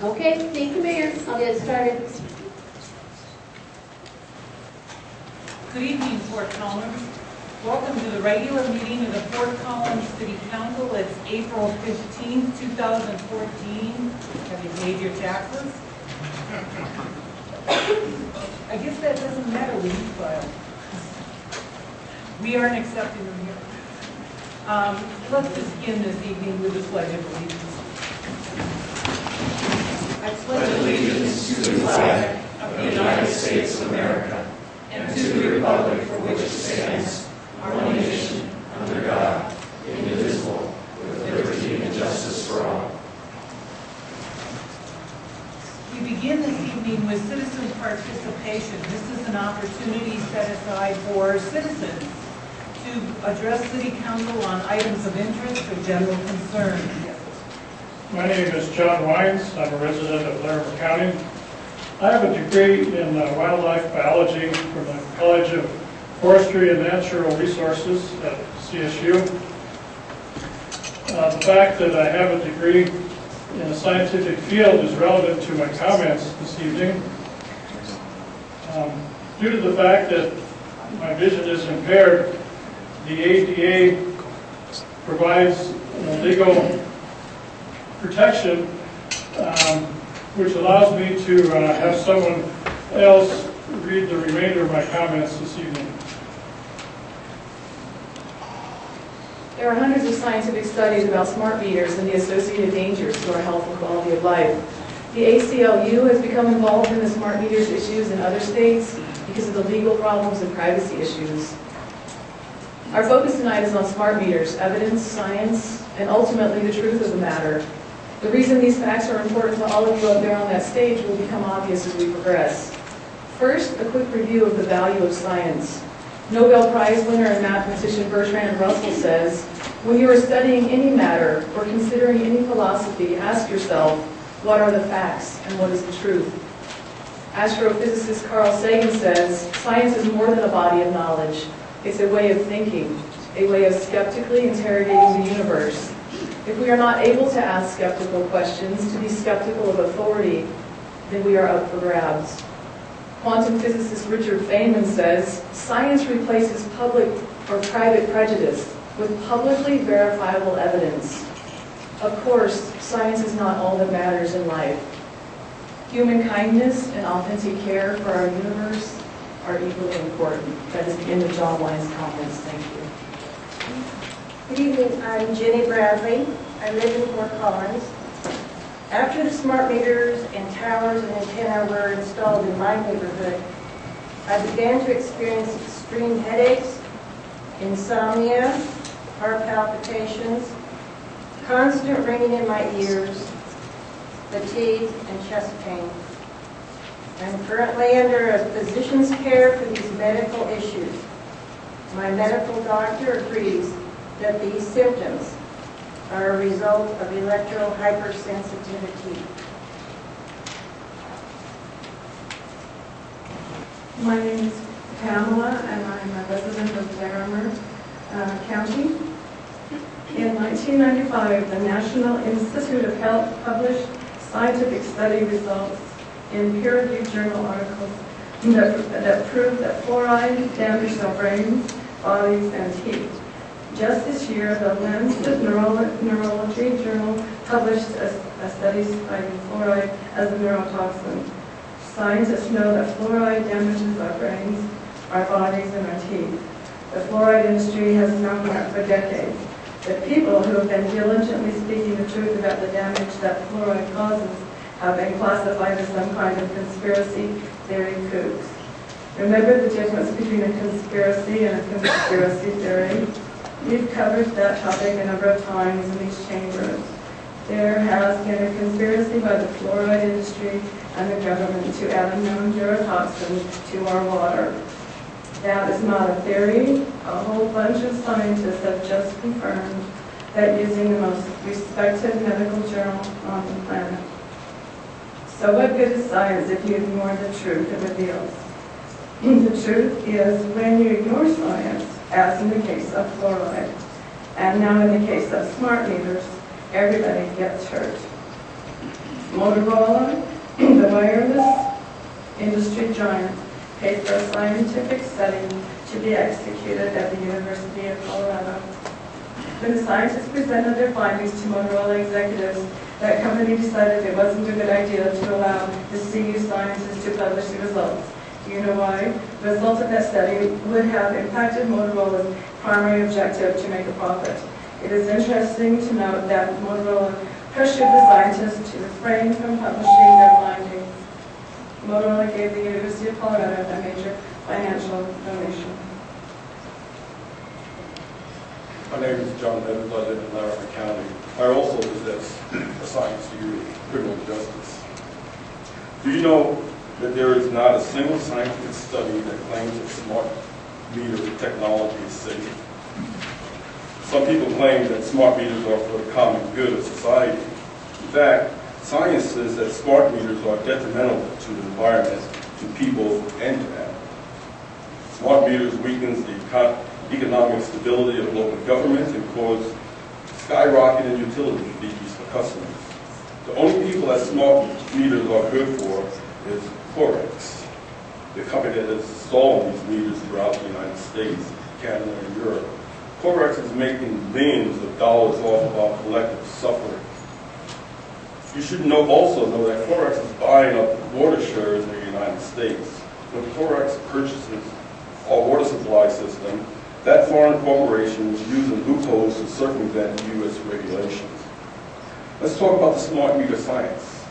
Okay, thank you, Mayor. I'll get it started. Good evening, Fort Collins. Welcome to the regular meeting of the Fort Collins City Council. It's April 15, 2014. Have you paid your taxes? I guess that doesn't matter, we file. We aren't accepting them here. Let's just begin this evening with the Pledge of Allegiance. I pledge allegiance to the flag of the United States of America and to the republic for which it stands, one nation, under God, indivisible, with liberty and justice for all. We begin this evening with citizen participation. This is an opportunity set aside for citizens to address City Council on items of interest or general concern. My name is John Wines. I'm a resident of Larimer County. I have a degree in wildlife biology from the College of Forestry and Natural Resources at CSU. The fact that I have a degree in a scientific field is relevant to my comments this evening. Due to the fact that my vision is impaired, the ADA provides legal protection, which allows me to have someone else read the remainder of my comments this evening. There are hundreds of scientific studies about smart meters and the associated dangers to our health and quality of life. The ACLU has become involved in the smart meters issues in other states because of the legal problems and privacy issues. Our focus tonight is on smart meters, evidence, science, and ultimately the truth of the matter. The reason these facts are important to all of you up there on that stage will become obvious as we progress. First, a quick review of the value of science. Nobel Prize winner and mathematician Bertrand Russell says, when you are studying any matter or considering any philosophy, ask yourself, what are the facts and what is the truth? Astrophysicist Carl Sagan says, science is more than a body of knowledge. It's a way of thinking, a way of skeptically interrogating the universe. If we are not able to ask skeptical questions, to be skeptical of authority, then we are up for grabs. Quantum physicist Richard Feynman says, science replaces public or private prejudice with publicly verifiable evidence. Of course, science is not all that matters in life. Human kindness and authentic care for our universe are equally important. That is the end of John Wine's comments. Thank you. Good evening, I'm Jenny Bradley. I live in Fort Collins. After the smart meters and towers and antenna were installed in my neighborhood, I began to experience extreme headaches, insomnia, heart palpitations, constant ringing in my ears, fatigue, and chest pain. I'm currently under a physician's care for these medical issues. My medical doctor agrees that these symptoms are a result of electrohypersensitivity. My name is Pamela, and I'm a resident of Larimer County. In 1995, the National Institute of Health published scientific study results in peer-reviewed journal articles that proved that fluoride damaged our brains, bodies, and teeth. Just this year, the Lancet Neurology Journal published a study citing fluoride as a neurotoxin. Scientists know that fluoride damages our brains, our bodies, and our teeth. The fluoride industry has known that for decades. The people who have been diligently speaking the truth about the damage that fluoride causes have been classified as some kind of conspiracy theory kooks. Remember the difference between a conspiracy and a conspiracy theory? We've covered that topic a number of times in these chambers. There has been a conspiracy by the fluoride industry and the government to add a known neurotoxin to our water. That is not a theory. A whole bunch of scientists have just confirmed that using the most respected medical journal on the planet. So what good is science if you ignore the truth it reveals? The truth is when you ignore science, as in the case of fluoride, and now in the case of smart meters, everybody gets hurt. Motorola, the wireless industry giant, paid for a scientific study to be executed at the University of Colorado. When the scientists presented their findings to Motorola executives, that company decided it wasn't a good idea to allow the CU scientists to publish the results. Do you know why? The results of that study would have impacted Motorola's primary objective to make a profit. It is interesting to note that Motorola pressured the scientists to refrain from publishing their findings. Motorola gave the University of Colorado a major financial donation. My name is John Evans. I live in Laramie County. I also possess a science degree in criminal justice. Do you know that there is not a single scientific study that claims that smart meter technology is safe? Some people claim that smart meters are for the common good of society. In fact, science says that smart meters are detrimental to the environment, to people, and to animals. Smart meters weakens the economic stability of local governments and cause skyrocketing utility fees for customers. The only people that smart meters are good for is Forex, the company that is installing these meters throughout the United States, Canada, and Europe. Forex is making billions of dollars off of our collective suffering. You should also know that Forex is buying up water shares in the United States. When Forex purchases our water supply system, that foreign corporation is using loopholes to circumvent U.S. regulations. Let's talk about the smart meter science.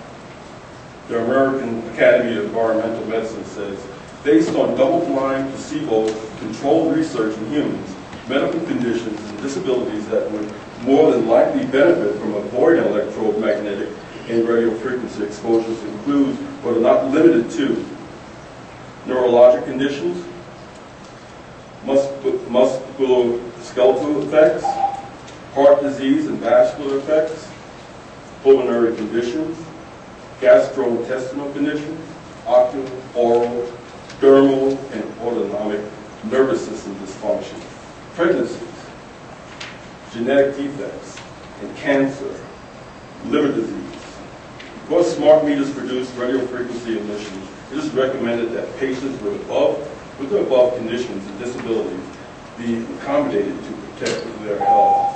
The American Academy of Environmental Medicine says, based on double-blind, placebo-controlled research in humans, medical conditions and disabilities that would more than likely benefit from avoiding electromagnetic and radio frequency exposures include, but are not limited to, neurologic conditions, musculoskeletal effects, heart disease and vascular effects, pulmonary conditions, gastrointestinal conditions, ocular, oral, dermal, and autonomic nervous system dysfunction, pregnancies, genetic defects, and cancer, liver disease. Because smart meters produce radio frequency emissions, it is recommended that patients with the above conditions and disabilities be accommodated to protect their health.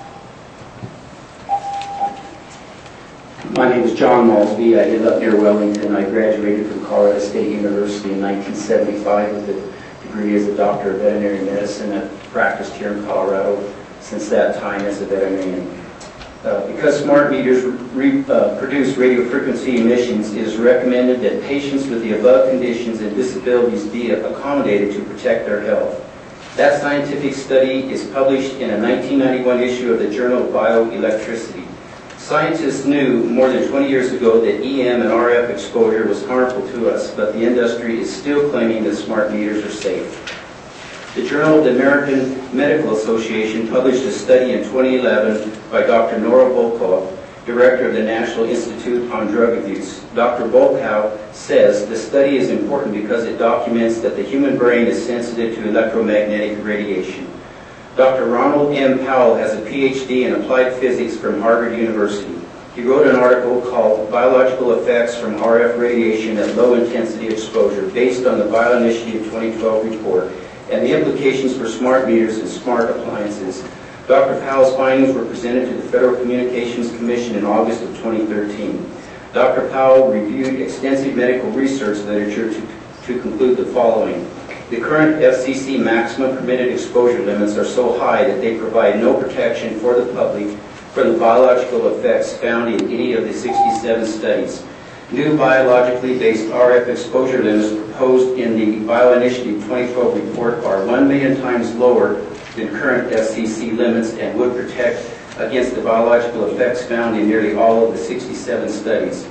My name is John Malsby. I live up near Wellington. I graduated from Colorado State University in 1975 with a degree as a doctor of veterinary medicine. I've practiced here in Colorado since that time as a veterinarian. Because smart meters produce radio frequency emissions, it is recommended that patients with the above conditions and disabilities be accommodated to protect their health. That scientific study is published in a 1991 issue of the Journal of Bioelectricity. Scientists knew more than 20 years ago that EM and RF exposure was harmful to us, but the industry is still claiming that smart meters are safe. The Journal of the American Medical Association published a study in 2011 by Dr. Nora Volkow, director of the National Institute on Drug Abuse. Dr. Volkow says the study is important because it documents that the human brain is sensitive to electromagnetic radiation. Dr. Ronald M. Powell has a PhD in applied physics from Harvard University. He wrote an article called Biological Effects from RF Radiation at Low Intensity Exposure based on the BioInitiative 2012 report and the implications for smart meters and smart appliances. Dr. Powell's findings were presented to the Federal Communications Commission in August of 2013. Dr. Powell reviewed extensive medical research literature to conclude the following. The current FCC maximum permitted exposure limits are so high that they provide no protection for the public from the biological effects found in any of the 67 studies. New biologically based RF exposure limits proposed in the BioInitiative 2012 report are 1 million times lower than current FCC limits and would protect against the biological effects found in nearly all of the 67 studies.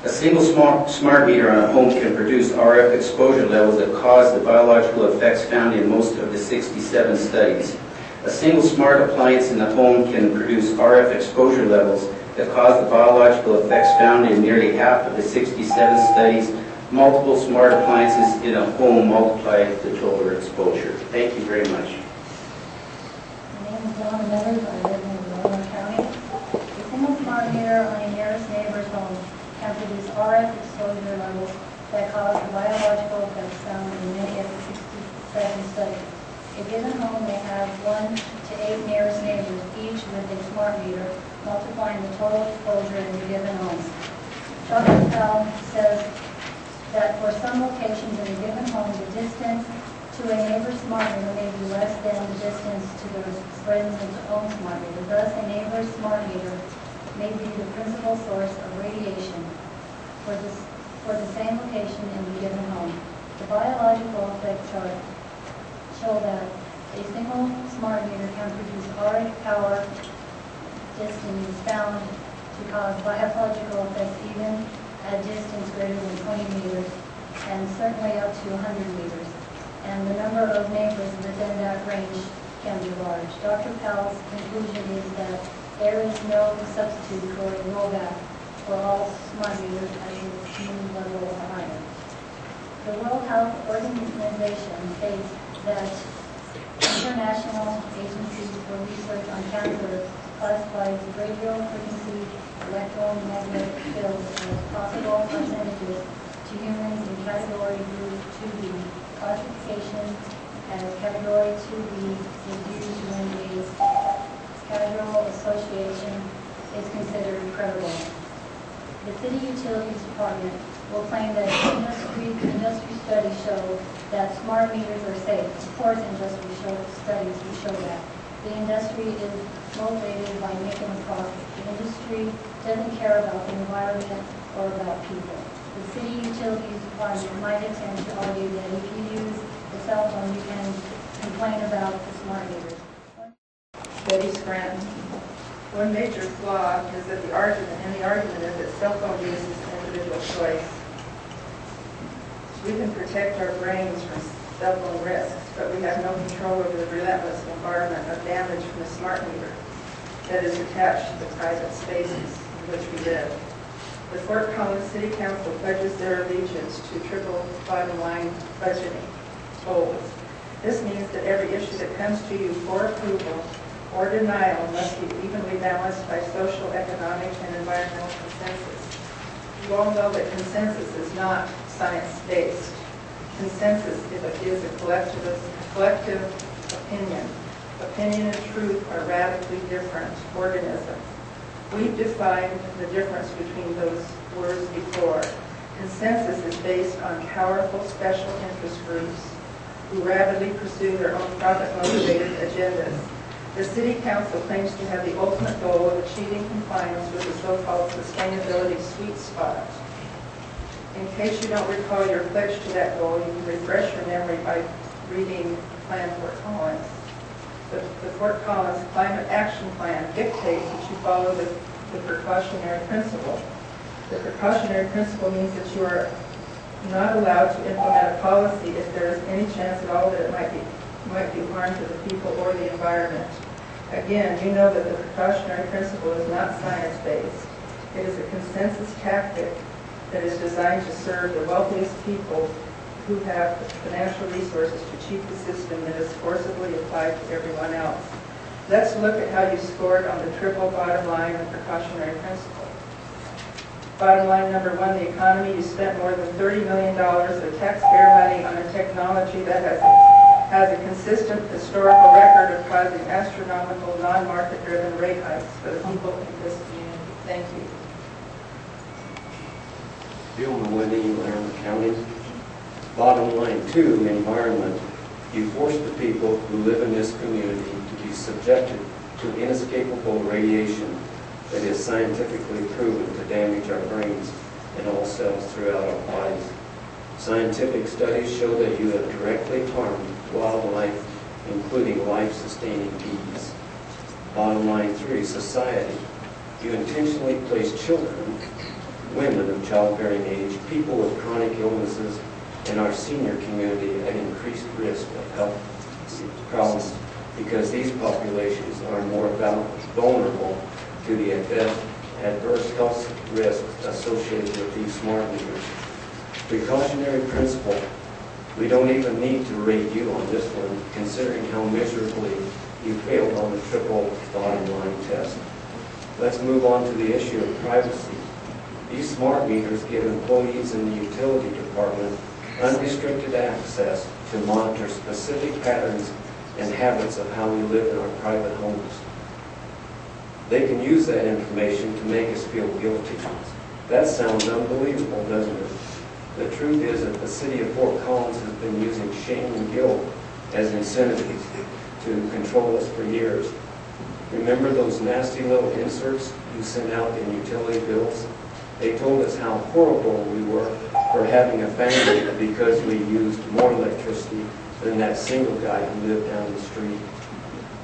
A single smart meter on a home can produce RF exposure levels that cause the biological effects found in most of the 67 studies. A single smart appliance in the home can produce RF exposure levels that cause the biological effects found in nearly half of the 67 studies. Multiple smart appliances in a home multiply the total exposure. Thank you very much. My name is Donna Meadows. I live in Winona County. A single smart meter on a nearest neighbor's home can produce RF exposure levels that cause the biological effects found in many of the 67 studies. A given home may have 1 to 8 nearest neighbors, each with a smart meter, multiplying the total exposure in the given home. Dr. Powell says that for some locations in a given home, the distance to a neighbor's smart meter may be less than the distance to the resident's own smart meter. Thus, a neighbor's smart meter may be the principal source of radiation for the same location in the given home. The biological effect chart show that a single smart meter can produce RF power distance found to cause biological effects even at distance greater than 20 meters and certainly up to 100 meters. And the number of neighbors within that range can be large. Dr. Powell's conclusion is that there is no substitute for a rollback for all smart meters at a new level or higher. The World Health Organization states that international agencies for research on cancer classifies radio frequency electromagnetic fields as possible carcinogens to humans in category group 2B. Classification as category 2B is used when a casual association is considered credible. The City Utilities Department will claim that industry studies show that smart meters are safe. Of course, industry studies will show that. The industry is motivated by making a profit. The industry doesn't care about the environment or about people. The City Utilities Department might attempt to argue that if you use a cell phone, you can complain about the smart meters. Betty Scranton. One major flaw is that the argument is that cell phone use is an individual choice. We can protect our brains from cell phone risks, but we have no control over the relentless bombardment of damage from the smart meter that is attached to the private spaces in which we live. The Fort Collins City Council pledges their allegiance to triple bottom line budgeting goals. This means that every issue that comes to you for approval or denial must be evenly balanced by social, economic, and environmental consensus. You all know that consensus is not science-based. Consensus is a collective opinion. Opinion and truth are radically different organisms. We've defined the difference between those words before. Consensus is based on powerful special interest groups who rapidly pursue their own profit-motivated agendas. The City Council claims to have the ultimate goal of achieving compliance with the so-called sustainability sweet spot. In case you don't recall your pledge to that goal, you can refresh your memory by reading Plan Fort Collins. The Fort Collins Climate Action Plan dictates that you follow the precautionary principle. The precautionary principle means that you are not allowed to implement a policy if there is any chance at all that it might do harm to the people or the environment. Again, you know that the precautionary principle is not science-based. It is a consensus tactic that is designed to serve the wealthiest people who have the financial resources to cheat the system that is forcibly applied to everyone else. Let's look at how you scored on the triple bottom line and precautionary principle. Bottom line number one, the economy. You spent more than $30 million of taxpayer money on a technology that has a consistent historical record of causing astronomical, non-market-driven rate hikes for the people in this community. Thank you. Bill Maloney, Laramie County. Bottom line two, environment. You force the people who live in this community to be subjected to inescapable radiation that is scientifically proven to damage our brains and all cells throughout our bodies. Scientific studies show that you have directly harmed wildlife, including life-sustaining bees. Bottom line three, society. You intentionally place children, women of childbearing age, people with chronic illnesses, and our senior community at increased risk of health problems because these populations are more vulnerable to the adverse health risks associated with these smart meters. Precautionary principle. We don't even need to rate you on this one, considering how miserably you failed on the triple bottom line test. Let's move on to the issue of privacy. These smart meters give employees in the utility department unrestricted access to monitor specific patterns and habits of how we live in our private homes. They can use that information to make us feel guilty. That sounds unbelievable, doesn't it? The truth is that the city of Fort Collins has been using shame and guilt as incentives to control us for years. Remember those nasty little inserts you sent out in utility bills? They told us how horrible we were for having a family because we used more electricity than that single guy who lived down the street.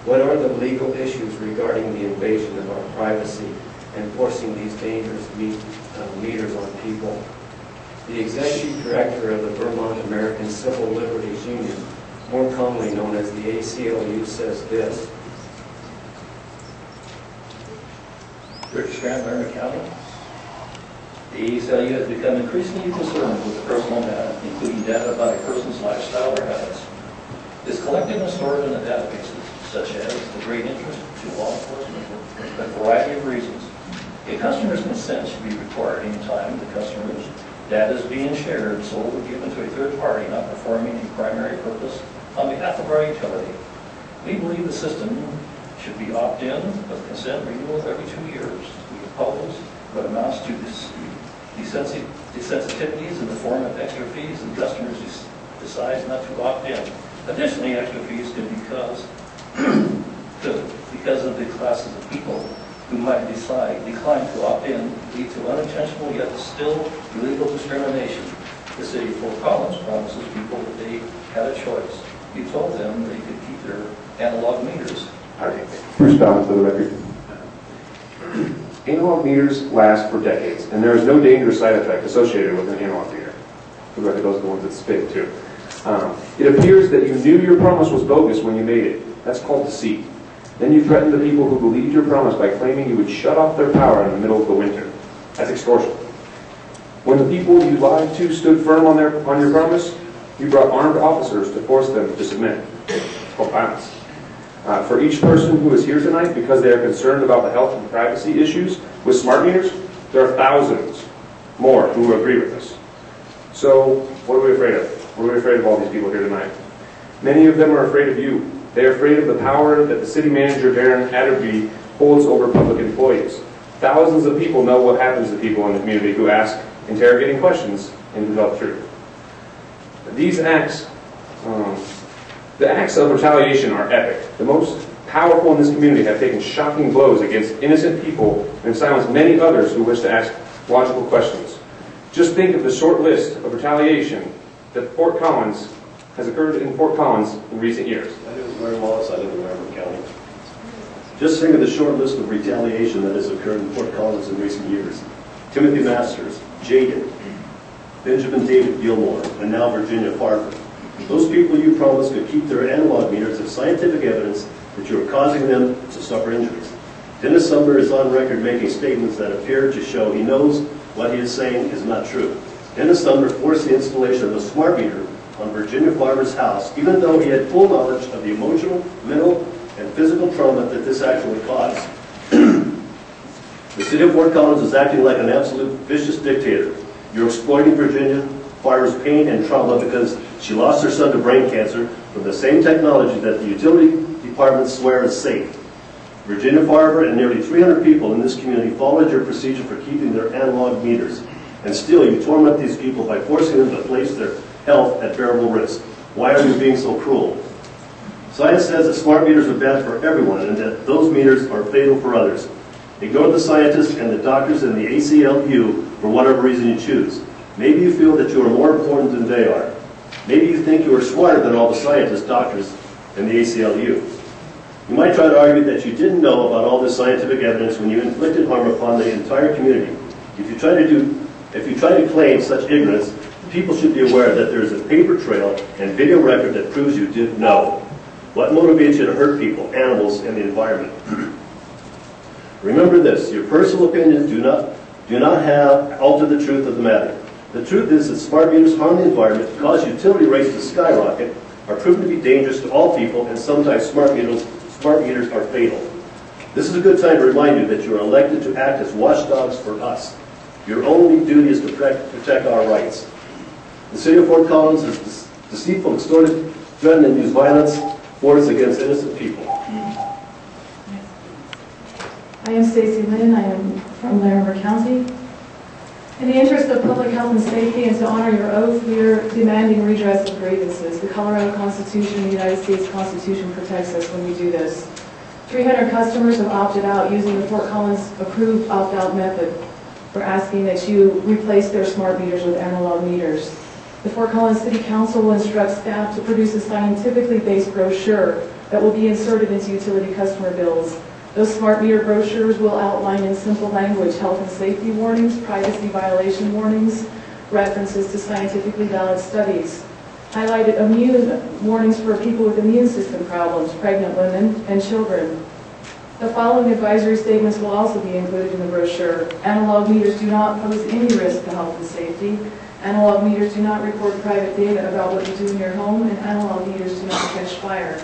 What are the legal issues regarding the invasion of our privacy and forcing these dangerous meters on people? The executive director of the Vermont American Civil Liberties Union, more commonly known as the ACLU, says this. Rick Strand, Laramie County. The ACLU has become increasingly concerned with the personal data, including data about a person's lifestyle or habits. It is collected and stored in the databases, such as the great interest to law enforcement for a variety of reasons. A customer's consent should be required anytime the customer's data is being shared, sold, or given to a third party not performing a primary purpose on behalf of our utility. We believe the system should be opt-in with consent renewal every 2 years. We oppose what amounts to desensitivities in the form of extra fees and customers decide not to opt in. Additionally, extra fees can because of the classes of people who might decline to opt in, lead to unintentional yet still illegal discrimination. The city of Fort Collins promises people that they had a choice. We told them they could keep their analog meters. Bruce Bowden for the record. Analog meters last for decades, and there is no dangerous side effect associated with an analog meter. For the record, those are the ones that spin too. It appears that you knew your promise was bogus when you made it. That's called deceit. Then you threatened the people who believed your promise by claiming you would shut off their power in the middle of the winter. That's extortion. When the people you lied to stood firm on your promise, you brought armed officers to force them to submit. It's called violence. For each person who is here tonight because they are concerned about the health and privacy issues with smart meters, there are thousands more who agree with us. So what are we afraid of? What are we afraid of all these people here tonight? Many of them are afraid of you. They are afraid of the power that the city manager, Darren Adderby, holds over public employees. Thousands of people know what happens to people in the community who ask interrogating questions and develop truth. These acts, the acts of retaliation are epic. The most powerful in this community have taken shocking blows against innocent people and silenced many others who wish to ask logical questions. Just think of the short list of retaliation that has occurred in Fort Collins in recent years. My name is Mary Wallace. I live in Laramie County. Just think of the short list of retaliation that has occurred in Fort Collins in recent years. Timothy Masters, Jaden, Benjamin David Gilmore, and now Virginia Farber. Those people you promised could keep their analog meters have scientific evidence that you are causing them to suffer injuries. Dennis Sumner is on record making statements that appear to show he knows what he is saying is not true. Dennis Sumner forced the installation of a smart meter on Virginia Farber's house, even though he had full knowledge of the emotional, mental, and physical trauma that this actually caused. The city of Fort Collins is acting like an absolute vicious dictator. You're exploiting Virginia Farber's pain and trauma because she lost her son to brain cancer from the same technology that the utility departments swear is safe. Virginia Farber and nearly 300 people in this community followed your procedure for keeping their analog meters. And still, you torment these people by forcing them to place their health at bearable risk. Why are you being so cruel? Science says that smart meters are bad for everyone and that those meters are fatal for others. Ignore the scientists and the doctors and the ACLU for whatever reason you choose. Maybe you feel that you are more important than they are. Maybe you think you are smarter than all the scientists, doctors, and the ACLU. You might try to argue that you didn't know about all this scientific evidence when you inflicted harm upon the entire community. If you try to claim such ignorance, people should be aware that there is a paper trail and video record that proves you did know. What motivates you to hurt people, animals, and the environment? Remember this, your personal opinions do not have alter the truth of the matter. The truth is that smart meters harm the environment, cause utility rates to skyrocket, are proven to be dangerous to all people, and sometimes smart meters are fatal. This is a good time to remind you that you are elected to act as watchdogs for us. Your only duty is to protect our rights. The city of Fort Collins has deceitful, extorted, threatened, and used violence, force against innocent people. I am Stacy Lynn. I am from Larimer County. In the interest of public health and safety and to honor your oath, we are demanding redress of grievances. The Colorado Constitution, the United States Constitution protects us when we do this. 300 customers have opted out using the Fort Collins approved opt-out method. We're asking that you replace their smart meters with analog meters. The Fort Collins City Council will instruct staff to produce a scientifically based brochure that will be inserted into utility customer bills. Those smart meter brochures will outline in simple language health and safety warnings, privacy violation warnings, references to scientifically valid studies, highlighted immune warnings for people with immune system problems, pregnant women, and children. The following advisory statements will also be included in the brochure. Analog meters do not pose any risk to health and safety. Analog meters do not record private data about what you do in your home, and analog meters do not catch fire.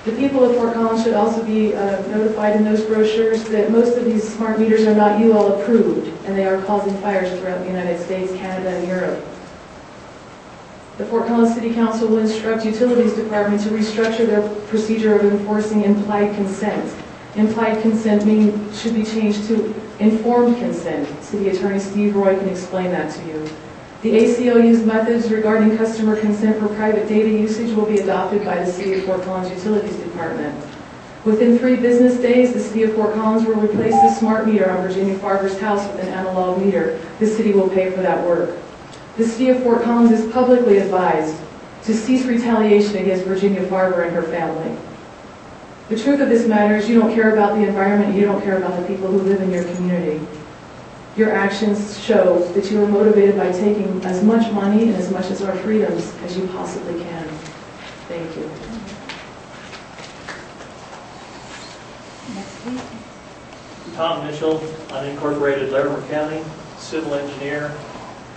The people of Fort Collins should also be notified in those brochures that most of these smart meters are not UL approved, and they are causing fires throughout the United States, Canada, and Europe. The Fort Collins City Council will instruct Utilities Department to restructure their procedure of enforcing implied consent. Implied consent should be changed to informed consent. City Attorney Steve Roy can explain that to you. The ACLU's methods regarding customer consent for private data usage will be adopted by the City of Fort Collins Utilities Department. Within 3 business days, the City of Fort Collins will replace the smart meter on Virginia Farber's house with an analog meter. The city will pay for that work. The City of Fort Collins is publicly advised to cease retaliation against Virginia Farber and her family. The truth of this matter is you don't care about the environment, you don't care about the people who live in your community. Your actions show that you are motivated by taking as much money and as much as our freedoms as you possibly can. Thank you. Tom Mitchell, unincorporated Larimer County, civil engineer,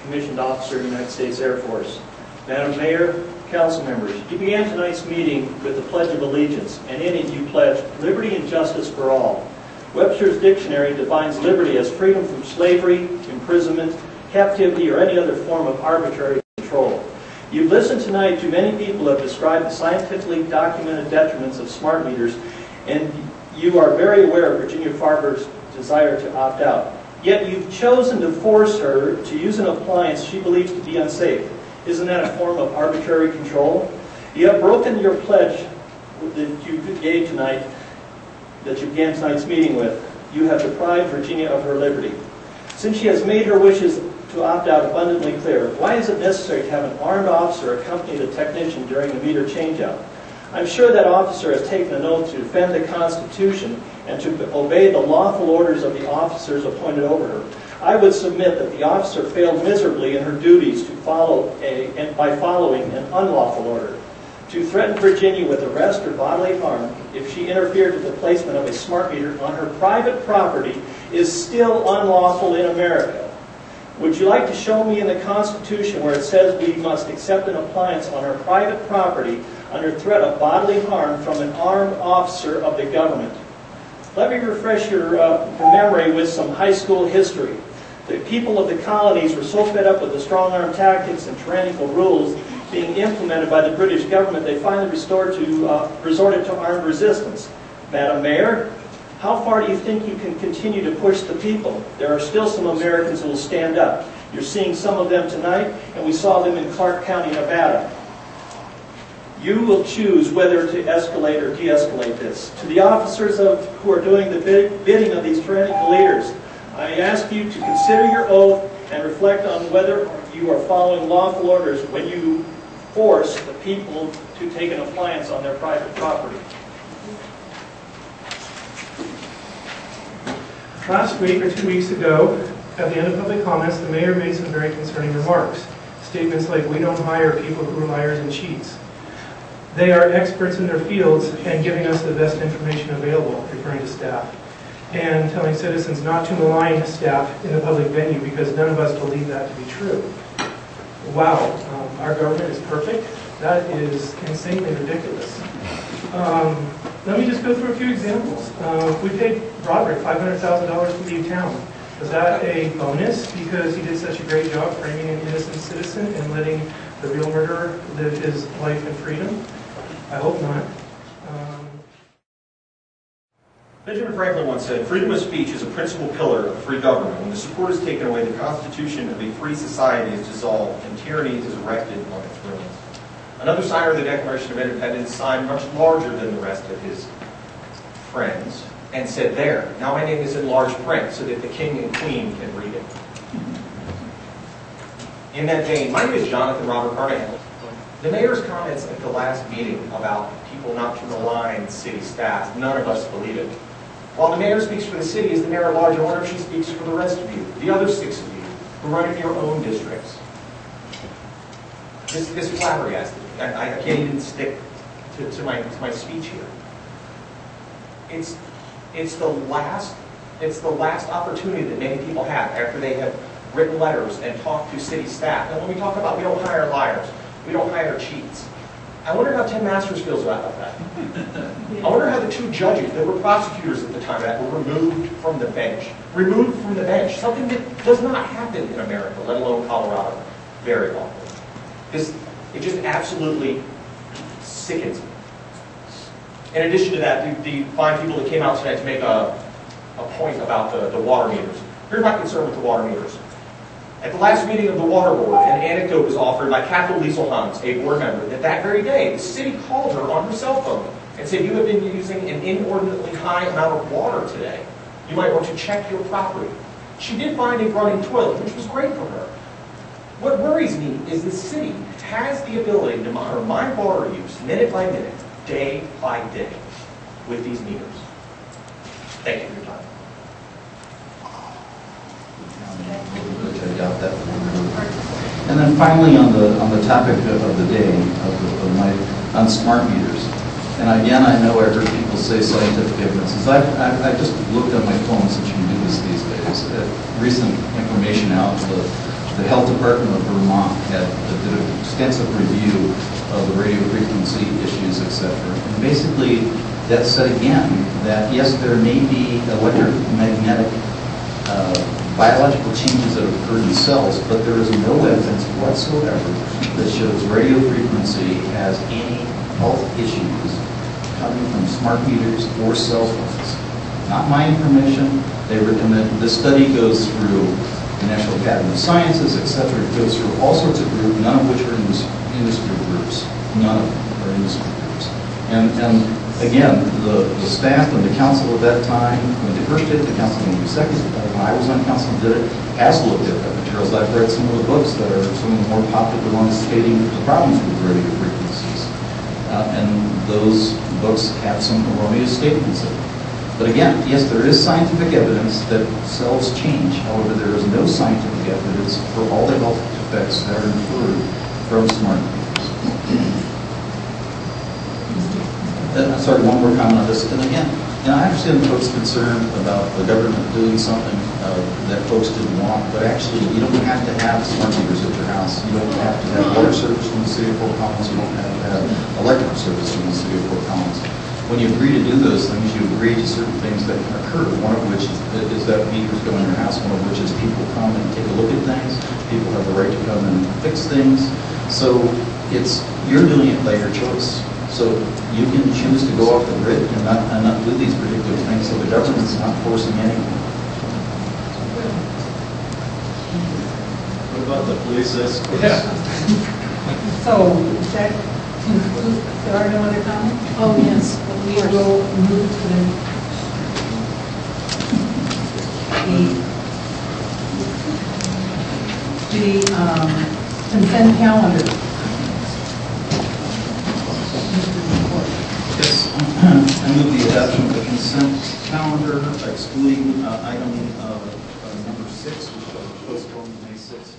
commissioned officer, United States Air Force. Madam Mayor, council members, you began tonight's meeting with the Pledge of Allegiance, and in it you pledged liberty and justice for all. Webster's dictionary defines liberty as freedom from slavery, imprisonment, captivity, or any other form of arbitrary control. You've listened tonight to many people who have described the scientifically documented detriments of smart meters, and you are very aware of Virginia Farber's desire to opt out. Yet you've chosen to force her to use an appliance she believes to be unsafe. Isn't that a form of arbitrary control? You have broken your pledge that you gave tonight, that you began tonight's meeting with. You have deprived Virginia of her liberty. Since she has made her wishes to opt out abundantly clear, why is it necessary to have an armed officer accompany the technician during the meter changeout? I'm sure that officer has taken an oath to defend the Constitution and to obey the lawful orders of the officers appointed over her. I would submit that the officer failed miserably in her duties to by following an unlawful order. To threaten Virginia with arrest or bodily harm if she interfered with the placement of a smart meter on her private property is still unlawful in America. Would you like to show me in the Constitution where it says we must accept an appliance on our private property under threat of bodily harm from an armed officer of the government? Let me refresh your memory with some high school history. The people of the colonies were so fed up with the strong-arm tactics and tyrannical rules being implemented by the British government, they finally resorted to armed resistance. Madam Mayor, how far do you think you can continue to push the people? There are still some Americans who will stand up. You're seeing some of them tonight, and we saw them in Clark County, Nevada. You will choose whether to escalate or de-escalate this. To the officers who are doing the bidding of these tyrannical leaders, I ask you to consider your oath and reflect on whether you are following lawful orders when you force the people to take an appliance on their private property. Last week or 2 weeks ago, at the end of public comments, the mayor made some very concerning remarks. Statements like, "We don't hire people who are liars and cheats. They are experts in their fields and giving us the best information available," referring to staff, and telling citizens not to malign staff in the public venue because none of us believe that to be true. Wow, our government is perfect? That is insanely ridiculous. Let me just go through a few examples. We paid Broderick $500,000 to leave town. Was that a bonus because he did such a great job framing an innocent citizen and letting the real murderer live his life in freedom? I hope not. Benjamin Franklin once said, "Freedom of speech is a principal pillar of free government. When the support is taken away, the constitution of a free society is dissolved, and tyranny is erected on its ruins." Another signer of the Declaration of Independence signed much larger than the rest of his friends and said, "There, now my name is in large print so that the king and queen can read it." In that vein, my name is Jonathan Robert Carnahan. The mayor's comments at the last meeting about people not to malign city staff, none of us believe it. While the mayor speaks for the city as the mayor at large, I wonder if she speaks for the rest of you, the other 6 of you, who run in your own districts. This flabbergasted me. I can't even stick to my speech here. It's the last opportunity that many people have after they have written letters and talked to city staff. And when we talk about we don't hire liars, we don't hire cheats. I wonder how Tim Masters feels about that. I wonder how the 2 judges that were prosecutors at the time of that were removed from the bench. Removed from the bench, something that does not happen in America, let alone Colorado, very often. It just absolutely sickens me. In addition to that, the fine people that came out tonight to make a point about the water meters. Here's my concern with the water meters. At the last meeting of the Water Board, an anecdote was offered by Cathal Lieselhans, a board member, that very day, the city called her on her cell phone and said, "You have been using an inordinately high amount of water today. You might want to check your property." She did find a running toilet, which was great for her. What worries me is the city has the ability to monitor my water use minute by minute, day by day, with these meters. Thank you for your time. I doubt that. And then finally, on the topic of the day, on smart meters. And again, I know I heard people say scientific evidence. I just looked on my phone, since you can do this these days, at recent information out. The Health Department of Vermont did an extensive review of the radio frequency issues, etc. And basically, that said again that yes, there may be electromagnetic biological changes that occur in cells, but there is no evidence whatsoever that shows radio frequency has any health issues coming from smart meters or cell phones. Not my information. They recommend this study goes through the National Academy of Sciences, etc. It goes through all sorts of groups, none of which are industry groups. None of them are industry groups. And again, the staff and the council at that time, when they first did it, the council when I was on council did it, has looked at that materials. I've read some of the books that are some of the more popular ones stating the problems with radio frequencies. And those books have some erroneous statements in them. But again, yes, there is scientific evidence that cells change. However, there is no scientific evidence for all the health effects that are inferred from smart meters. Sorry, one more comment on this. And again, I understand folks' concern about the government doing something that folks didn't want, but actually, you don't have to have smart meters at your house. You don't have to have water service in the city of Fort Collins. You don't have to have electric service in the city of Fort Collins. When you agree to do those things, you agree to certain things that can occur. One of which is that meters go in your house. One of which is people come and take a look at things. People have the right to come and fix things. So you're doing it by your choice. So you can choose to go off the grid and not do these particular things. So the government's not forcing anything. What about the police escorts? So, that concludes, there are no other comments? Oh, yes. We will move to the consent calendar. Yes, I move the adoption of the consent calendar, excluding item number 6, which was postponed to May 6th.